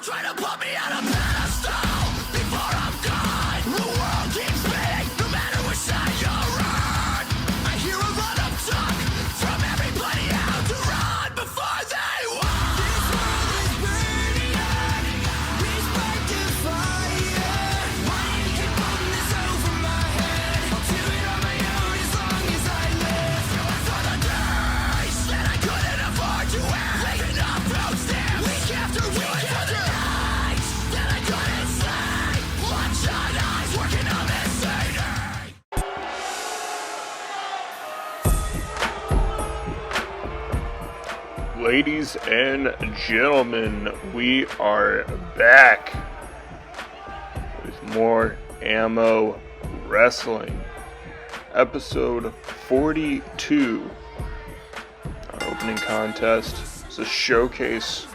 try to put me on a pedestal before I'm gone. The world keeps spinning, no matter which side you're on. I hear a lot of talk from everybody out to run before they walk. This world is burning up, we spark the fire. Why do you keep putting this over my head? I'll do it on my own as long as I live. For the days that I couldn't afford to wear, waking up road stamps week after week. For the nights that I couldn't sleep, bloodshot eyes working on this CD. Ladies and gentlemen, we are back with more AMO Wrestling. Episode 42. Our opening contest is a showcase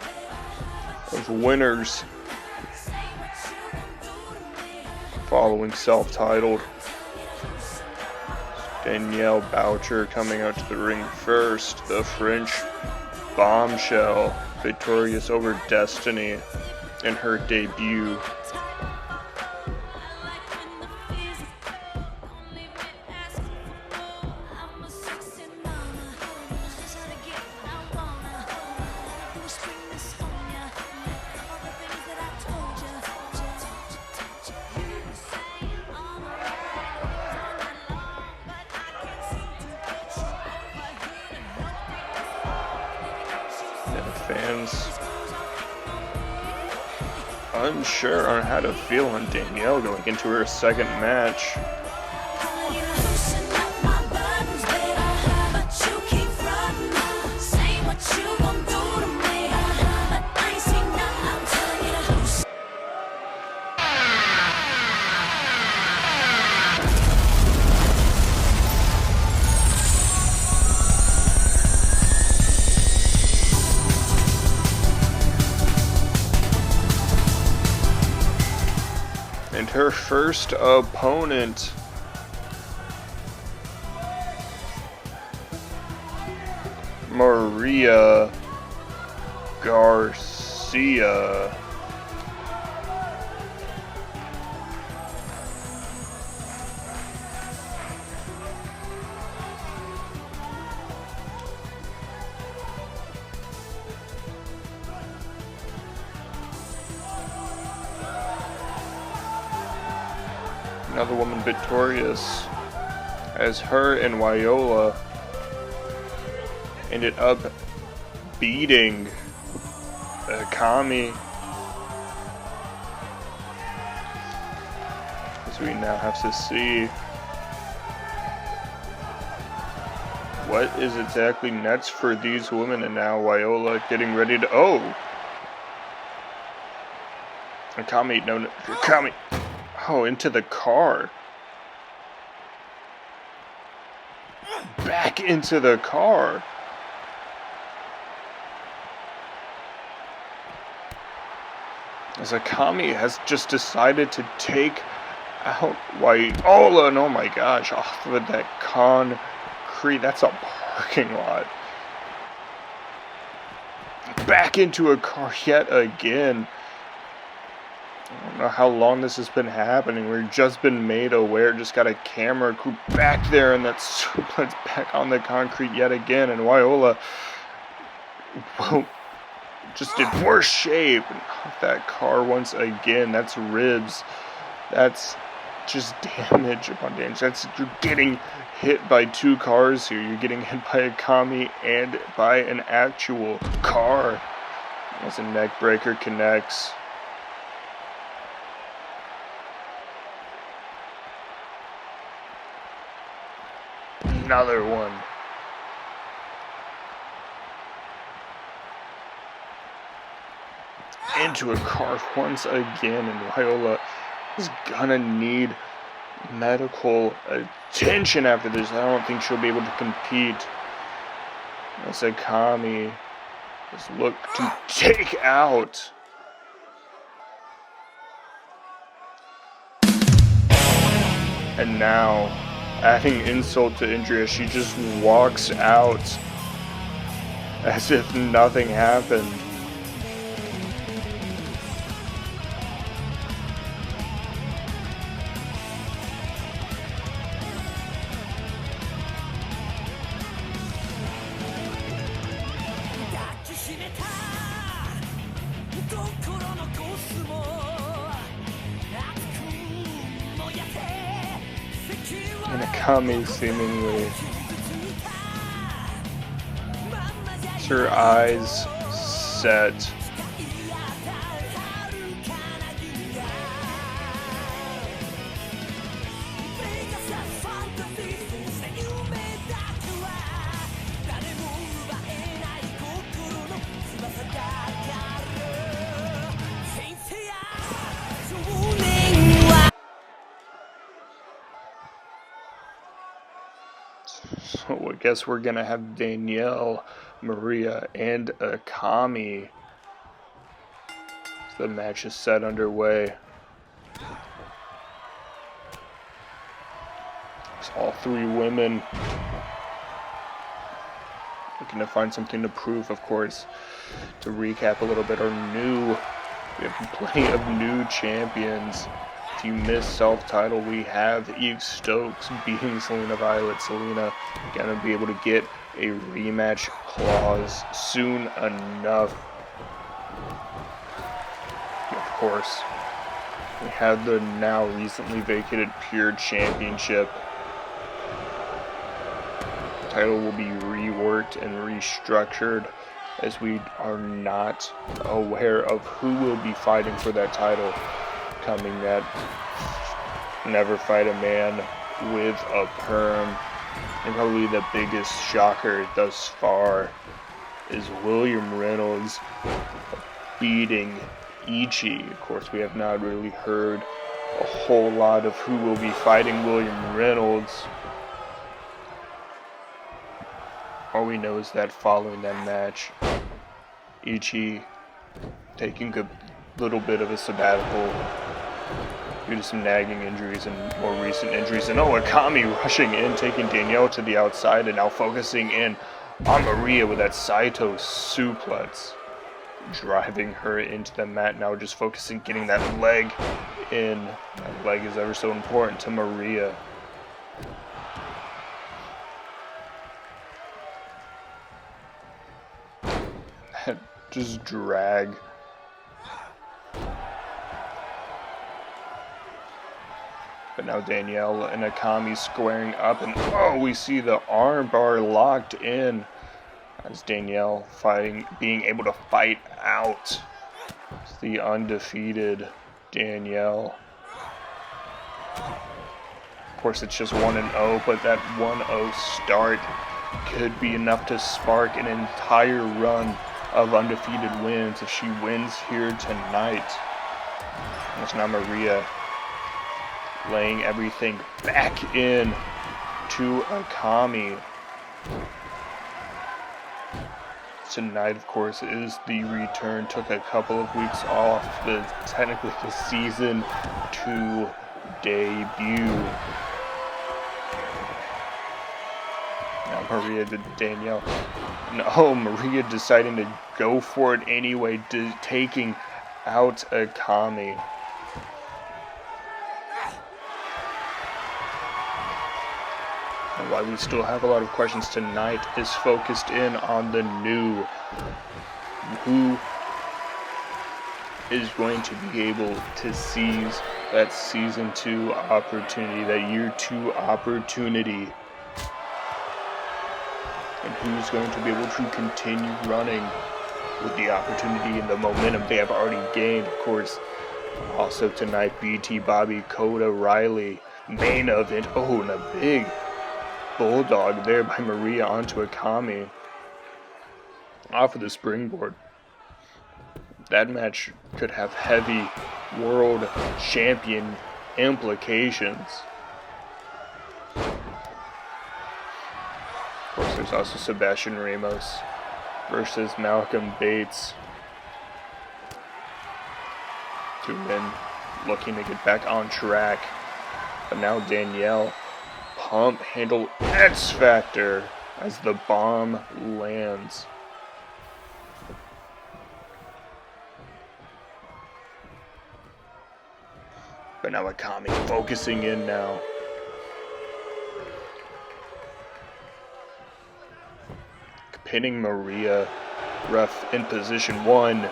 of winners following self-titled. Danielle Boucher coming out to the ring first. The French Bombshell victorious over Destiny in her debut. Fans unsure on how to feel on Danielle going into her second match. And her first opponent, Maria Garcia. Another woman victorious, as her and Wyola ended up beating Akami. As we now have to see what is exactly next for these women, and now Wyola getting ready to Akami, no, Akami. Oh, into the car. Back into the car. As Akami has just decided to take out Wyola, and oh my gosh, off of that concrete. That's a parking lot. Back into a car yet again. I don't know how long this has been happening. We've just been made aware. Just got a camera crew back there, and that's suplex back on the concrete yet again. And Wyola just did worse shape and off that car once again. That's ribs. That's just damage upon damage. You're getting hit by two cars here. You're getting hit by Akami and by an actual car. As a neck breaker connects. Another one. Into a car once again, and Wyola is gonna need medical attention after this. I don't think she'll be able to compete. As Akami just look to take out. And now, adding insult to injury, as she just walks out as if nothing happened. And Akami seemingly has her eyes set. So I guess we're gonna have Danielle, Maria, and Akami. The match is set underway. It's all three women looking to find something to prove, of course. To recap a little bit, we have plenty of new champions. If you missed self-title, we have Eve Stokes beating Selena Violet. Selena gonna be able to get a rematch clause soon enough. Of course, we have the now recently vacated Pure Championship. The title will be reworked and restructured, as we are not aware of who will be fighting for that title coming. That never fight a man with a perm. And probably the biggest shocker thus far is William Reynolds beating Ichi. Of course, we have not really heard a whole lot of who will be fighting William Reynolds. All we know is that following that match, Ichi taking a little bit of a sabbatical due to some nagging injuries and more recent injuries. And Akami rushing in, taking Danielle to the outside, and now focusing in on Maria with that Saito suplex, driving her into the mat. Now just focusing, getting that leg in. That leg is ever so important to Maria. Just drag. But now Danielle and Akami squaring up, and we see the armbar locked in as Danielle being able to fight out. It's the undefeated Danielle. Of course, it's just 1-0, but that 1-0 start could be enough to spark an entire run of undefeated wins if she wins here tonight. It's now Maria laying everything back in to Akami. Tonight, of course, is the return. Took a couple of weeks off, but technically the season 2 debut. Now Maria to Danielle. No, Maria deciding to go for it anyway, taking out Akami. And why we still have a lot of questions tonight is focused in on the new. Who is going to be able to seize that season 2 opportunity, that year 2 opportunity? And who's going to be able to continue running with the opportunity and the momentum they have already gained? Of course, also tonight, BT, Bobby, Kota, Riley, main event. And a big bulldog there by Maria onto Akami. Off of the springboard. That match could have heavy world champion implications. Of course, there's also Sebastian Ramos versus Malcolm Bates. Two men looking to get back on track. But now Danielle, pump handle X Factor as the bomb lands. But now Akami focusing in now. Pinning Maria. Ref in position. 1,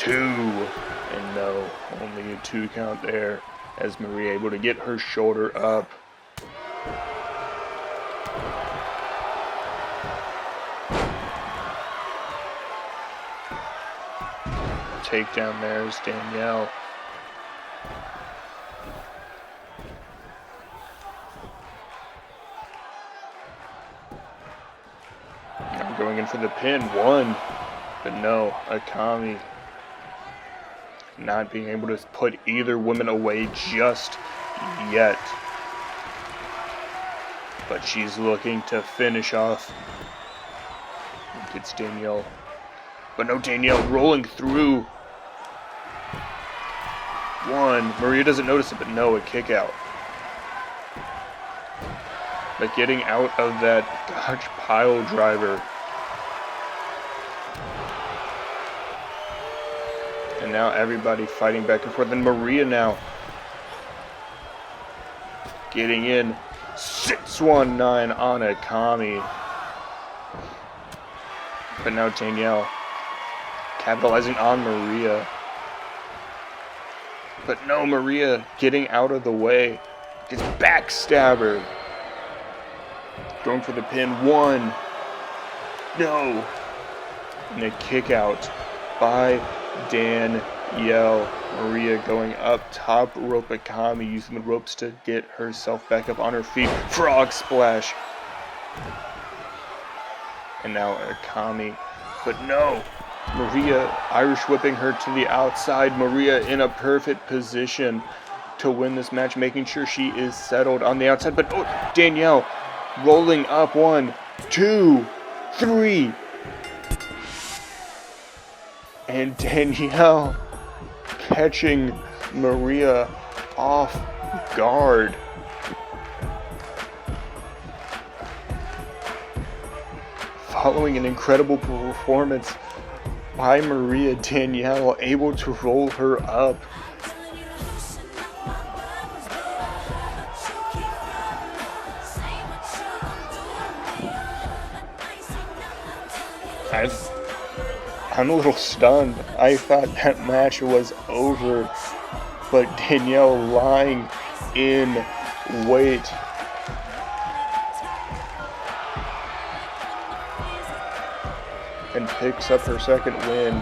2. And no, only a 2 count there as Maria able to get her shoulder up. Takedown there is Danielle. Now going in for the pin. 1. But no, Akami not being able to put either woman away just yet. But she's looking to finish off. Gets Danielle. But no, Danielle rolling through. 1. Maria doesn't notice it, but no, a kick out. But getting out of that Dodge pile driver. And now everybody fighting back and forth. And Maria now getting in. 619 on Akami. But now Danielle capitalizing on Maria. But no, Maria getting out of the way. Gets backstabber. Going for the pin. 1. No. And a kick out by Danielle. Maria going up top rope. Akami using the ropes to get herself back up on her feet. Frog splash. And now Akami. But no. Maria Irish whipping her to the outside. Maria in a perfect position to win this match, making sure she is settled on the outside. But oh, Danielle rolling up. 1, 2, 3. And Danielle catching Maria off guard. Following an incredible performance by Maria, Danielle able to roll her up. I'm a little stunned. I thought that match was over, but Danielle lying in wait. And picks up her second win.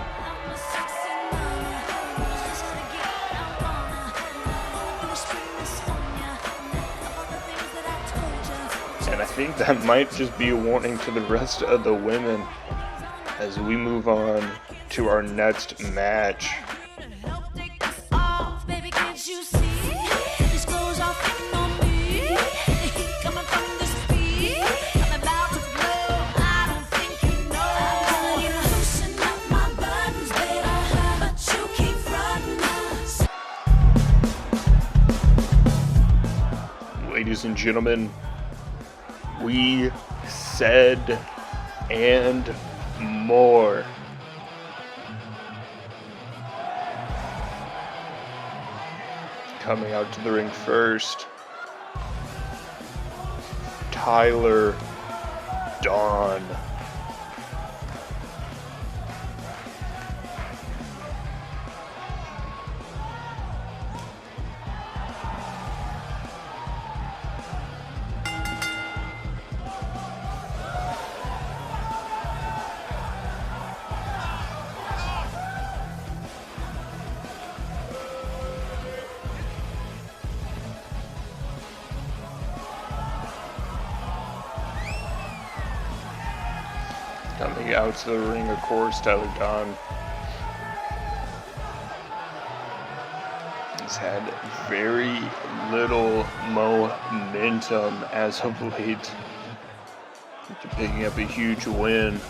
And I think that might just be a warning to the rest of the women as we move on to our next match. Ladies and gentlemen, we said and more. Coming out to the ring first, Tyler Dawn. Coming out to the ring, of course, Tyler Dawn has had very little momentum as of late. After picking up a huge win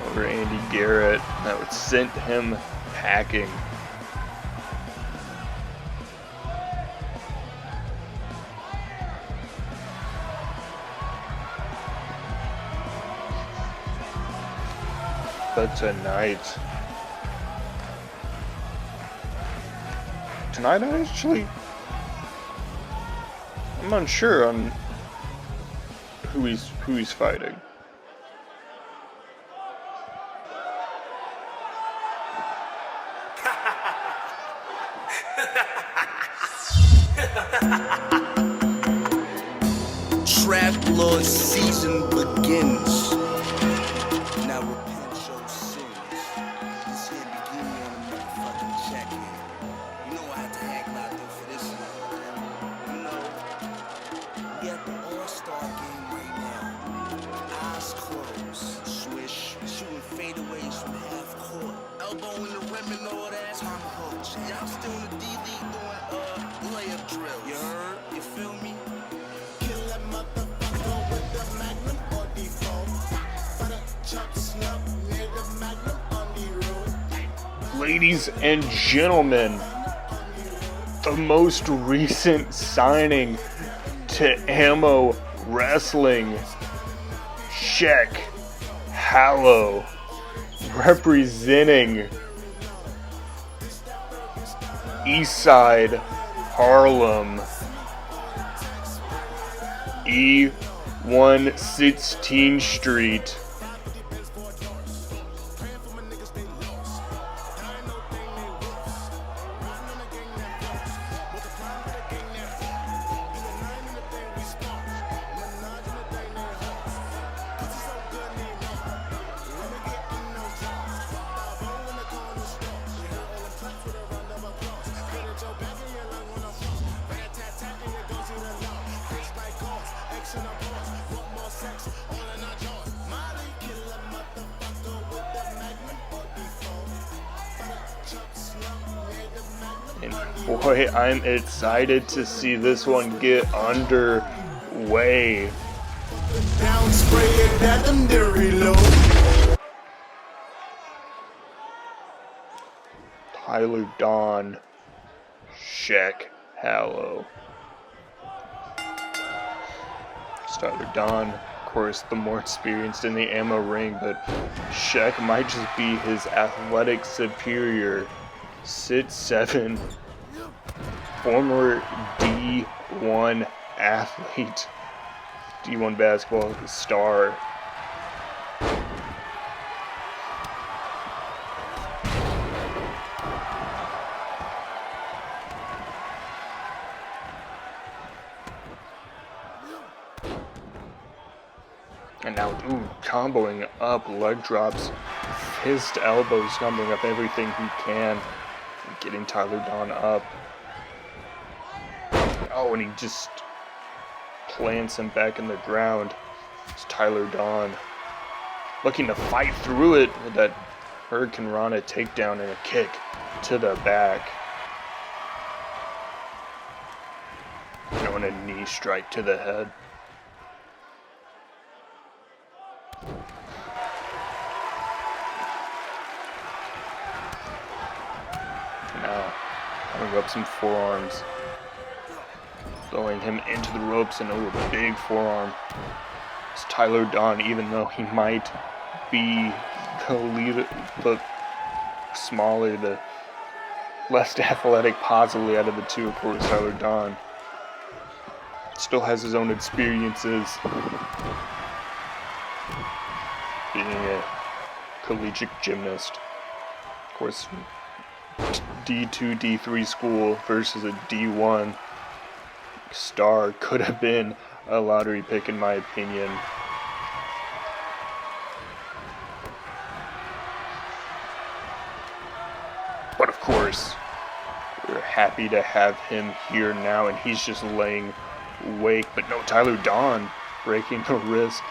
over Andy Garrett, that would sent him packing. But tonight I'm unsure on who he's fighting. Trap Lord season begins. Now repent your sins. This here begin me on a motherfucking check here. You know I had to act like though for this one. You know, we at the All-Star game right now. Eyes closed. Swish. Shooting fadeaways from half court. Elbow in the rim and all that. Time coach. Y'all still in the D-League doing layup drills. You heard? You feel me? Kill that motherfucker with the magnum or default. For the chop snub, near the magnum on the road. Ladies and gentlemen, the most recent signing to AMO Wrestling, Check Hallow, representing Eastside Harlem, E116 Street. And boy, I'm excited to see this one get underway. Down spray it at them to reload. Tyler Dawn, Check Hallow. Tyler Dawn, of course, the more experienced in the AMO ring, but Check might just be his athletic superior. 6'7", former D1 athlete, D1 basketball star. And now, comboing up, leg drops, fist elbows, comboing up everything he can, getting Tyler Dawn up. Oh, and he just plants him back in the ground. It's Tyler Dawn looking to fight through it with that Hurricane Rana takedown and a kick to the back. And a knee strike to the head. Now, coming up some forearms, throwing him into the ropes, and a big forearm. It's Tyler Dawn, even though he might be the leader, the smaller, the less athletic possibly out of the two, of course, Tyler Dawn still has his own experiences being a collegiate gymnast. Of course, D2, D3 school versus a D1 star could have been a lottery pick in my opinion. But of course, we're happy to have him here now, and he's just laying wake. But no, Tyler Dawn breaking the wrist,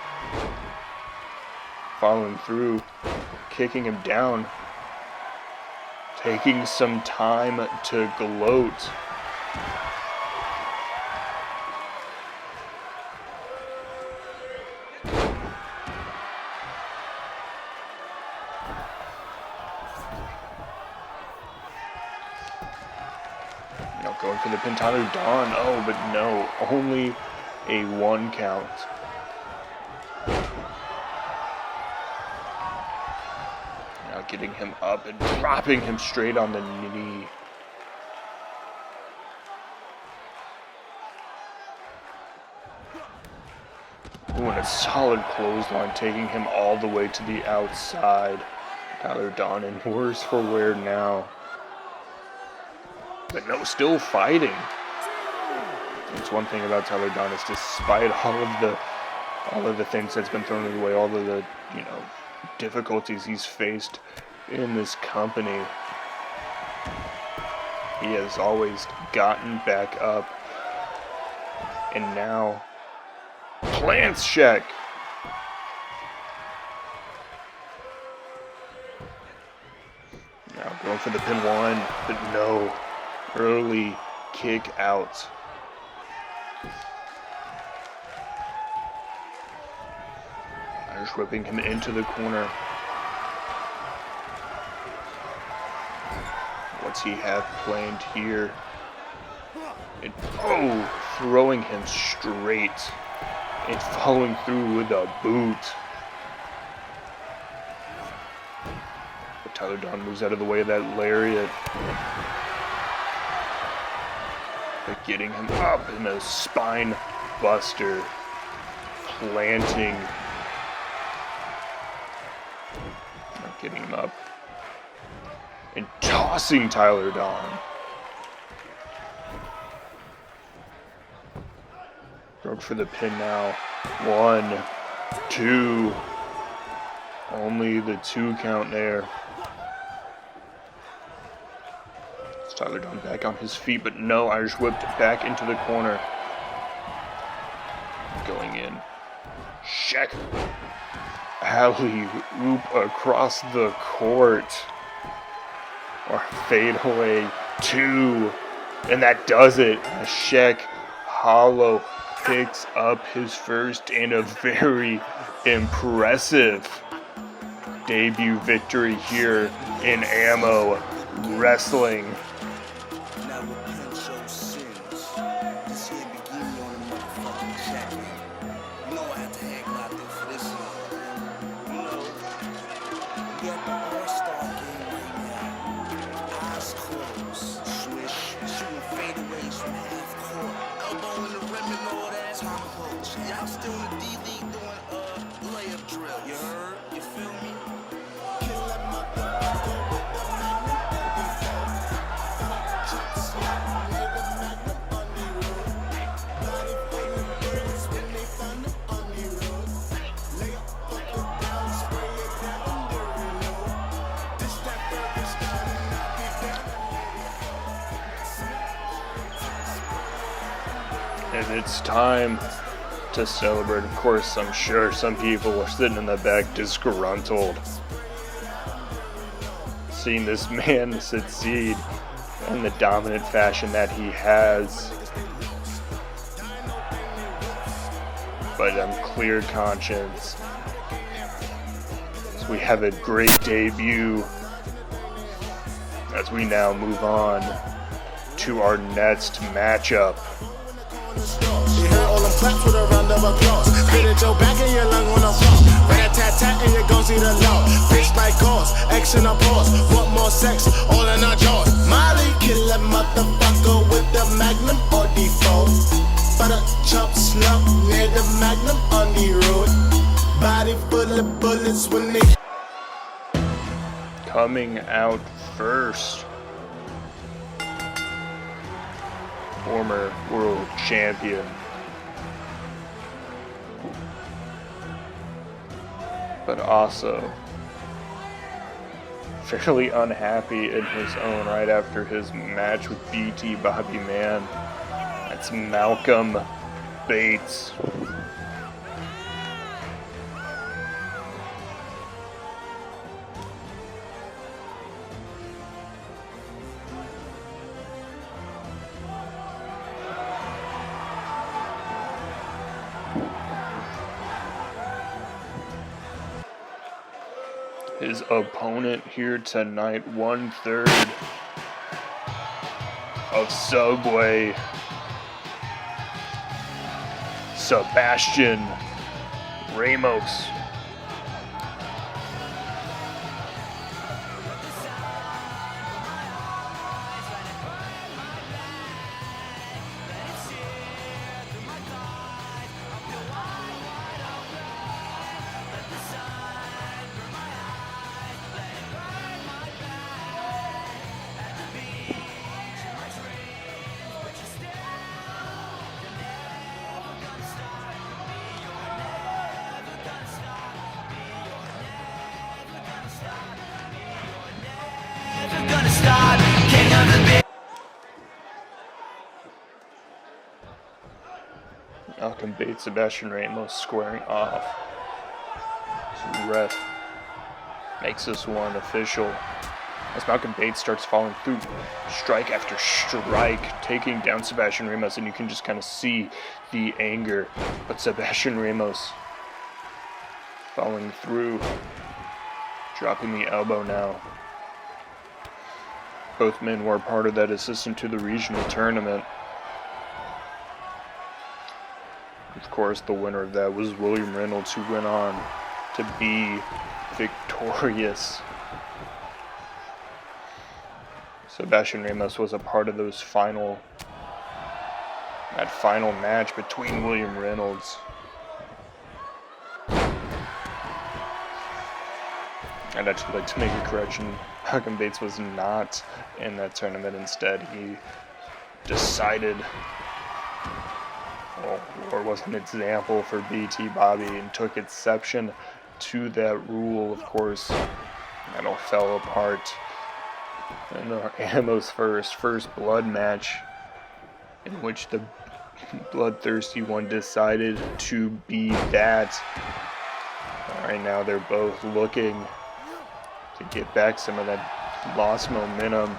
following through, kicking him down, taking some time to gloat. Going for the pin, Tyler Dawn. Oh, but no, only a 1 count. Now getting him up and dropping him straight on the knee. Ooh, and a solid clothesline, taking him all the way to the outside. Tyler Dawn in worse for wear now. But no, still fighting. It's one thing about Tyler Dunn is, despite all of the things that's been thrown his way, all of the difficulties he's faced in this company, he has always gotten back up. And now, plants check. Now going for the pin one, but no. Early kick out. Irish whipping him into the corner. What's he have planned here? Throwing him straight and following through with a boot. But Tyler Dunn moves out of the way of that lariat. But getting him up in a spine buster, planting. Not getting him up. And tossing Tyler Dunn. Broke for the pin now. 1, 2. Only the 2 count there. It's Tyler Dunn back on his feet, but no, Irish whipped back into the corner. Going in. Check. Alley-oop across the court. Or fadeaway 2. And that does it. Shek Hollow picks up his first and a very impressive debut victory here in AMO Wrestling. Y'all still in the D-League doing layup drill. You heard? You feel me? And it's time to celebrate. Of course, I'm sure some people are sitting in the back disgruntled, seeing this man succeed in the dominant fashion that he has. But I'm clear conscience, as we have a great debut, as we now move on to our next matchup. You heard all them claps with a round of applause. Spit at your back and your lung when I fall. Rat-a-tat-tat and you gon' see the law. Bitch like cause, action or pause. Want more sex, all in our jaws. Molly kill a motherfucker with the magnum or default. Butter chop slump near the magnum on the road. Body full of bullets when they... Coming out first, former world champion, but also fairly unhappy in his own right after his match with BT Bobby Man. That's Malcolm Bates. His opponent here tonight, 1/3 of Subway, Sebastian Ramos. Malcolm Bates, Sebastian Ramos squaring off. So ref makes this one official as Malcolm Bates starts falling through strike after strike, taking down Sebastian Ramos, and you can just kind of see the anger. But Sebastian Ramos falling through, dropping the elbow now. Both men were part of that assistant to the regional tournament. Of course, the winner of that was William Reynolds, who went on to be victorious. Sebastian Ramos was a part of that final match between William Reynolds I'd actually like to make a correction. Malcolm Bates was not in that tournament. Instead, he decided, or was an example for BT Bobby, and took exception to that rule. Of course, that all fell apart in AMO's first blood match, in which the bloodthirsty one decided to be that. Right now, they're both looking to get back some of that lost momentum.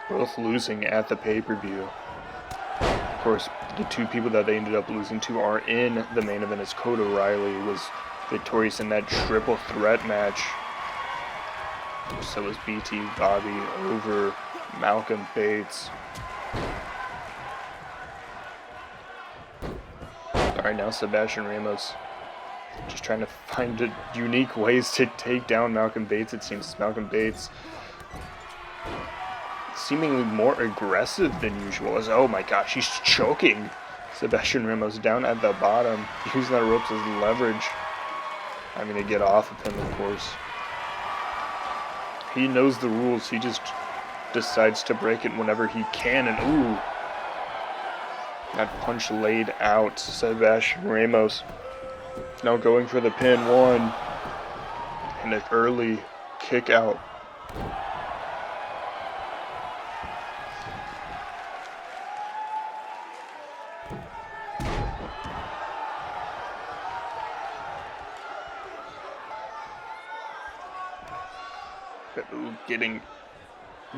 Both losing at the pay-per-view. Of course, the two people that they ended up losing to are in the main event, as Kota Riley was victorious in that triple threat match. So was BT Bobby over Malcolm Bates. Alright, now Sebastian Ramos just trying to find unique ways to take down Malcolm Bates. It seems Malcolm Bates seemingly more aggressive than usual. As, oh my gosh, he's choking Sebastian Ramos down at the bottom, using that ropes as leverage. I'm going to get off of him, of course. He knows the rules. He just decides to break it whenever he can. And ooh, that punch laid out. Sebastian Ramos now going for the pin. One, and an early kick out.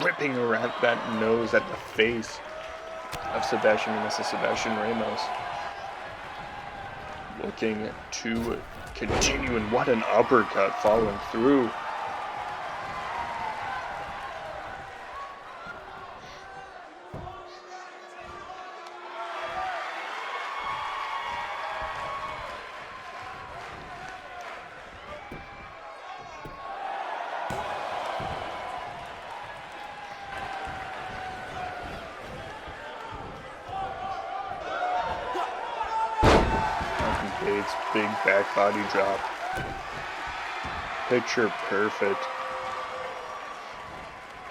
Ripping around that nose at the face of Sebastian Ramos. Sebastian Ramos looking to continue, and what an uppercut following through. Bates, big back body drop. Picture perfect.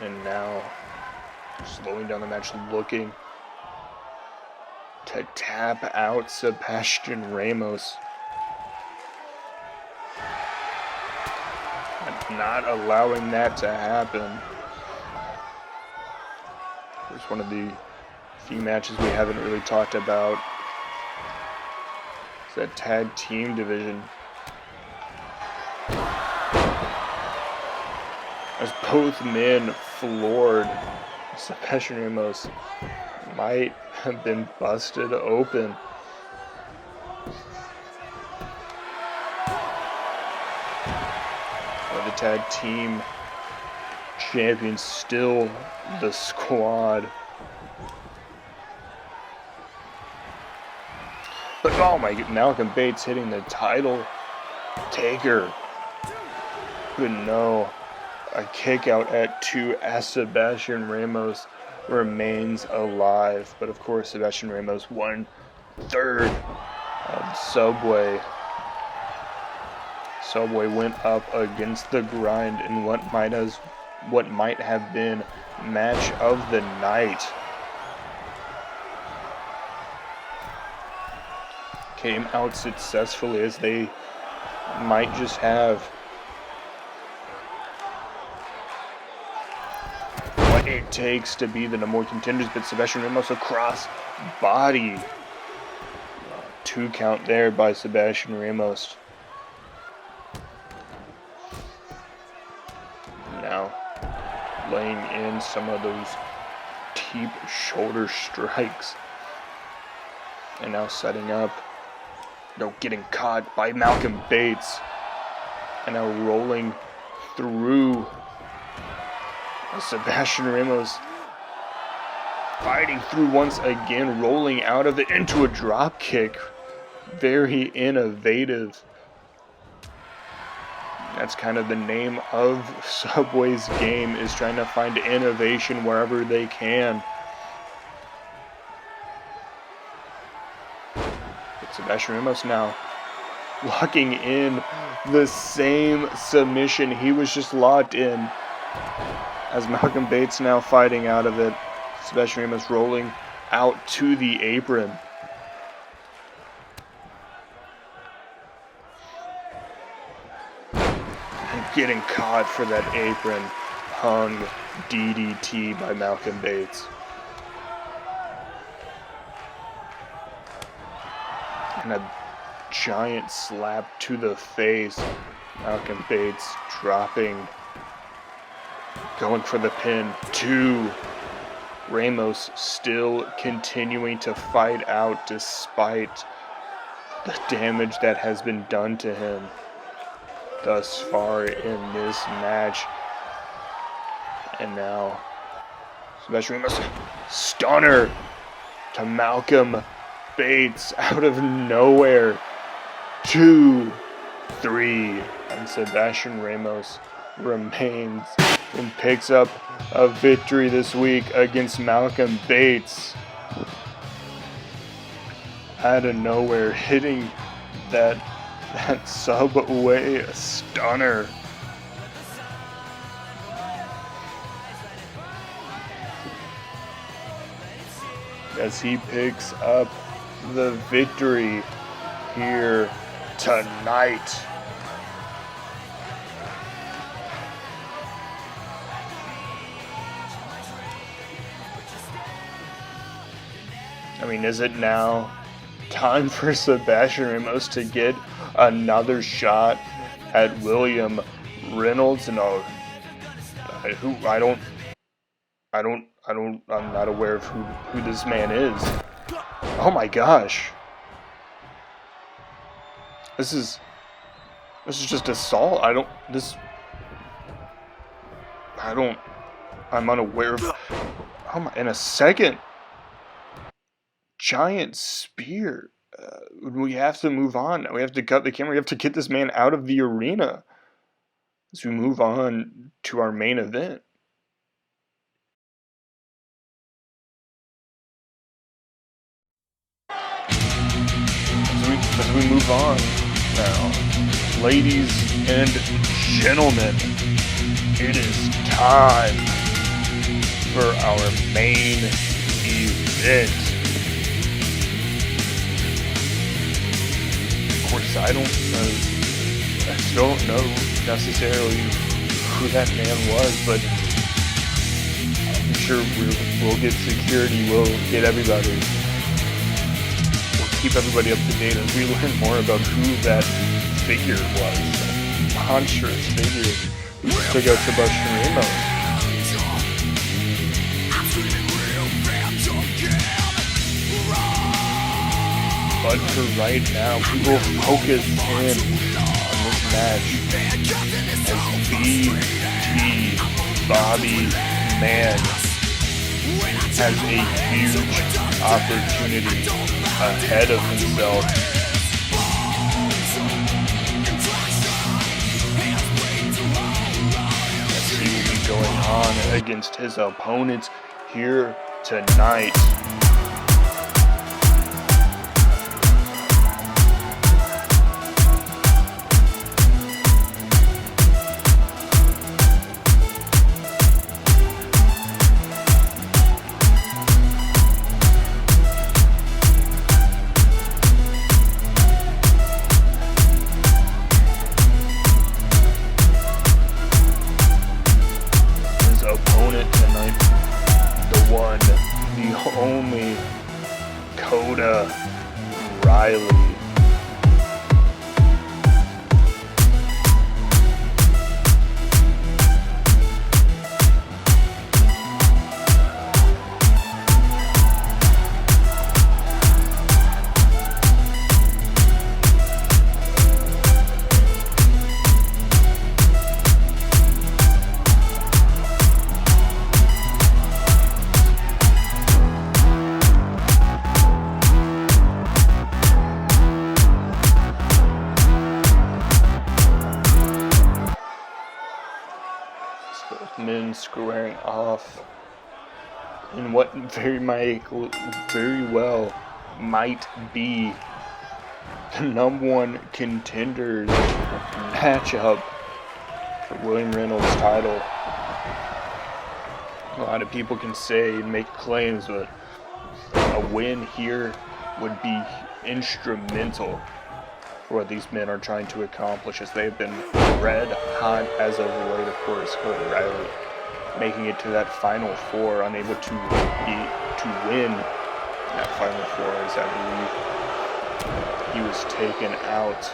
And now, slowing down the match, looking to tap out Sebastian Ramos. And not allowing that to happen. It's one of the few matches we haven't really talked about. That tag team division, as both men floored. Sebastian Ramos might have been busted open. But the tag team champions, still the Squad. But oh my, Malcolm Bates hitting the title taker. But no, a kick out at 2 as Sebastian Ramos remains alive. But of course, Sebastian Ramos 1/3 of Subway. Subway went up against the grind in what might have been match of the night. Came out successfully, as they might just have it takes to be the number one contenders, but Sebastian Ramos across body. 2 count there by Sebastian Ramos. Now laying in some of those deep shoulder strikes. And now setting up. No, getting caught by Malcolm Bates. And now rolling through. Sebastian Ramos fighting through once again, rolling out of it into a drop kick. Very innovative. That's kind of the name of Subway's game, is trying to find innovation wherever they can. But Sebastian Ramos now locking in the same submission he was just locked in. As Malcolm Bates now fighting out of it. Sebastian Ramos rolling out to the apron. And getting caught for that apron hung DDT by Malcolm Bates. And a giant slap to the face. Malcolm Bates dropping. Going for the pin. 2. Ramos still continuing to fight out despite the damage that has been done to him thus far in this match. And now Sebastian Ramos, stunner to Malcolm Bates out of nowhere. 2, 3, and Sebastian Ramos remains and picks up a victory this week against Malcolm Bates. Out of nowhere, hitting that Subway stunner. As he picks up the victory here tonight. I mean, is it now time for Sebastian Ramos to get another shot at William Reynolds? And I'm not aware of who this man is. Oh my gosh. This is just assault. I'm unaware of. Oh my, in a second. Giant spear. We have to move on. We have to cut the camera. We have to get this man out of the arena as we move on to our main event. As we move on now, ladies and gentlemen, it is time for our main event. Of course, I still don't know necessarily who that man was, but I'm sure we'll get security, we'll get everybody. Keep everybody up to date as we learn more about who that figure was. That monstrous figure who took out Sebastian Ramos. But for right now, we will focus in on this match as BT Bobby Man has a huge opportunity ahead of himself. As he will be going on against his opponents here tonight. Opponent tonight Kota Riley. Men squaring off in what very well might be the #1 contenders matchup for William Reynolds' title. A lot of people can say and make claims, but a win here would be instrumental for what these men are trying to accomplish, as they've been red hot as of late. Of course, Kota Riley making it to that Final Four, unable to win that Final Four, as I believe he was taken out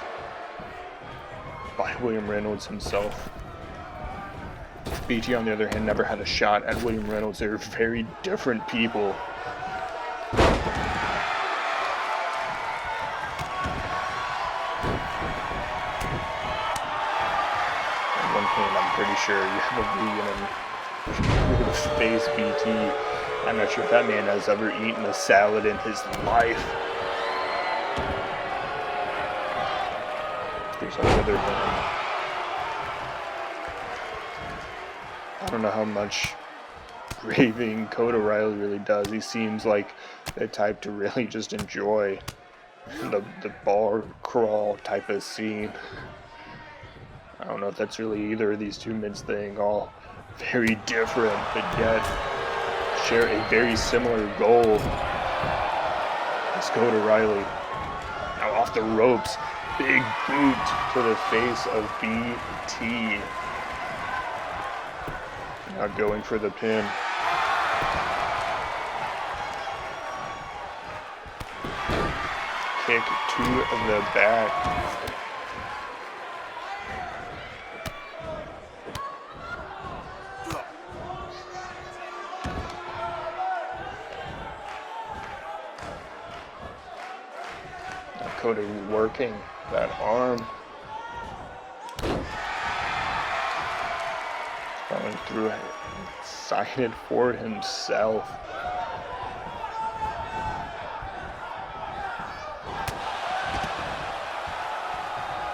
by William Reynolds himself. BT, on the other hand, never had a shot at William Reynolds. They're very different people. I'm pretty sure you have a vegan and face BT. I'm not sure if that man has ever eaten a salad in his life. There's another one. I don't know how much raving Kota Riley really does. He seems like the type to really just enjoy the bar crawl type of scene. I don't know if that's really either of these two men's thing, all very different, but yet share a very similar goal. It's Kota Riley. Now off the ropes, big boot to the face of BT. Now going for the pin. Kick to the back. Kota working that arm. Going through it. Excited for himself.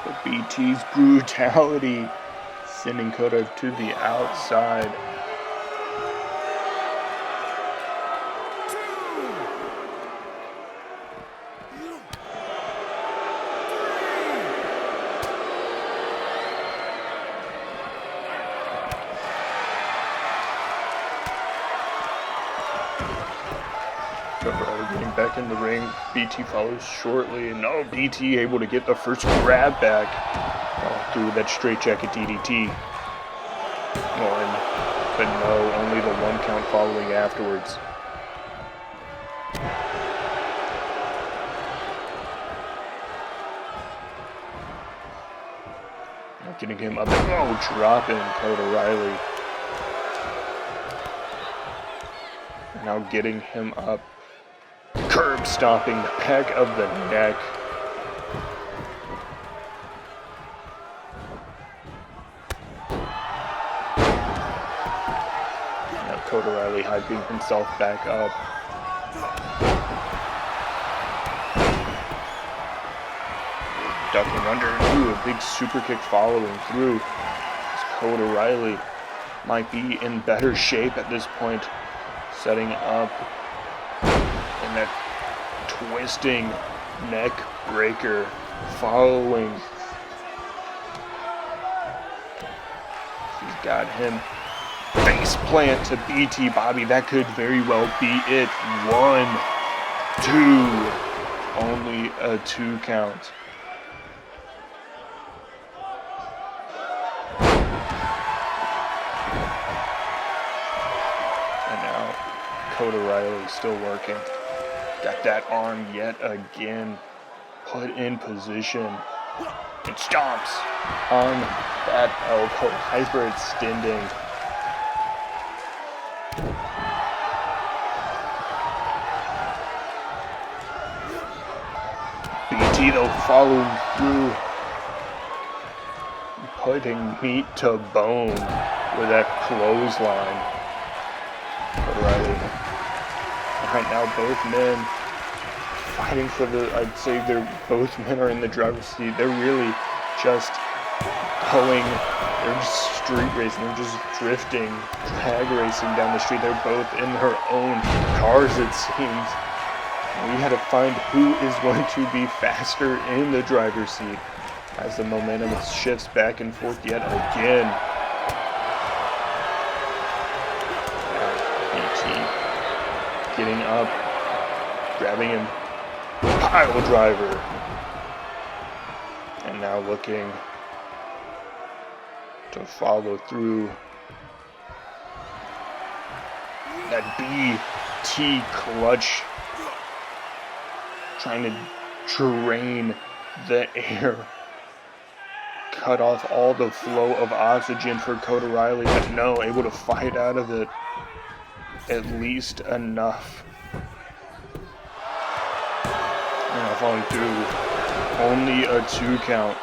But BT's brutality sending Kota to the outside. Getting back in the ring, BT follows shortly, and no, BT able to get the first grab back through that straight jacket DDT. But no, only the 1 count following afterwards. Getting him up, dropping Kota Riley. Now getting him up. Curb stomping the back of the neck. Now Kota Riley hyping himself back up. Ducking under into a big super kick following through. As Kota Riley might be in better shape at this point, setting up in that twisting neck breaker following. He's got him face plant to BT. Bobby, that could very well be it. 1, 2, only a 2 count. And now Kota Riley still working. Got that arm yet again put in position. And stomps on that elbow, hyperextending. BT though following through, putting meat to bone with that clothesline. O'Reilly. Right now, both men fighting for I'd say both men are in the driver's seat. They're really just they're just street racing. They're just drifting, drag racing down the street. They're both in their own cars, it seems. We had to find who is going to be faster in the driver's seat as the momentum shifts back and forth yet again. BT getting up, grabbing him, pile driver, and now looking to follow through. That BT clutch, trying to drain the air, cut off all the flow of oxygen for Kota Riley, but no, able to fight out of it at least enough. Now falling through, only a 2 count.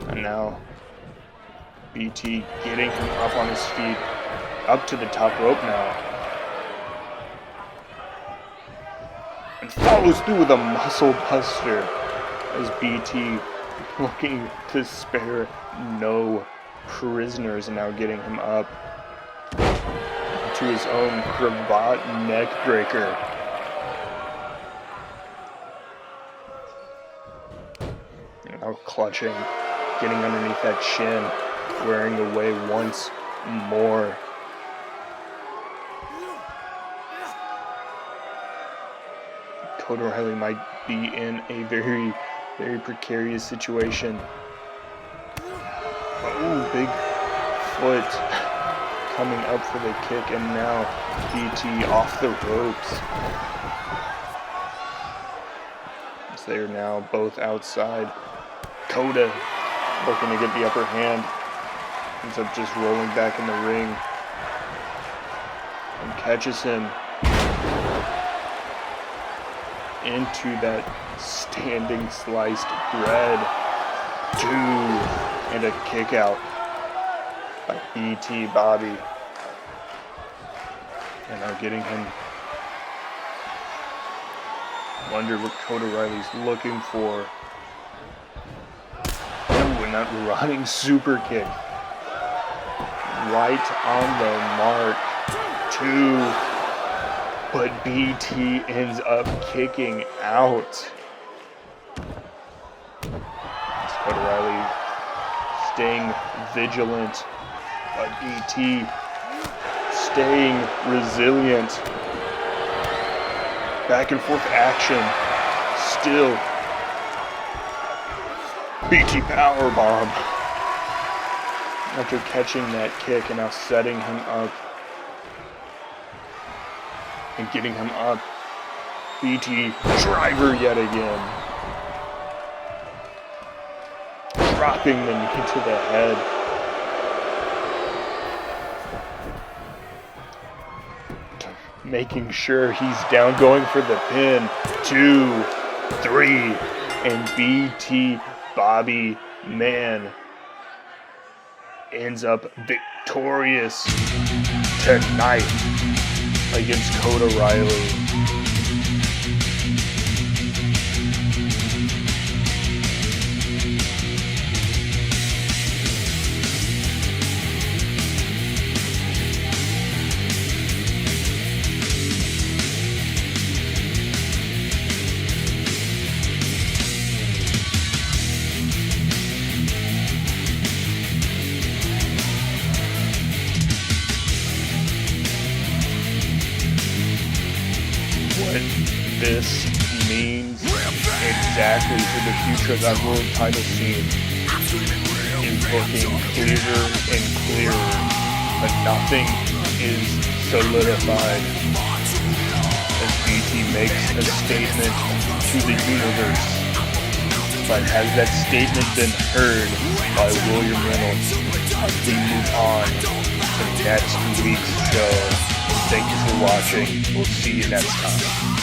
And now BT getting him up on his feet, up to the top rope now. And follows through with a muscle buster as BT looking to spare no prisoners, and now getting him up to his own cravat neck breaker. And now clutching, getting underneath that chin, wearing away once more. Kota Riley might be in a very, very precarious situation. Oh, big foot coming up for the kick, and now BT off the ropes. As they are now both outside. Kota looking to get the upper hand. Ends up just rolling back in the ring. And catches him into that standing sliced bread. 2, and a kick out by BT Bobby. And now getting him. Wonder what Kota Riley's looking for. Ooh, and that running super kick. Right on the mark. 2. But BT ends up kicking out. Kota Riley staying vigilant, but BT staying resilient. Back and forth action. Still. BT powerbomb. After catching that kick and now setting him up and getting him up. BT driver yet again. Dropping the knee to the head. Making sure he's down, going for the pin. 2, 3, and BT Bobby Man ends up victorious tonight against Kota Riley. This means exactly for the future of that world title scene is looking clearer and clearer, but nothing is solidified as BT makes a statement to the universe. But has that statement been heard by William Reynolds as we move on to next week's show? Thank you for watching. We'll see you next time.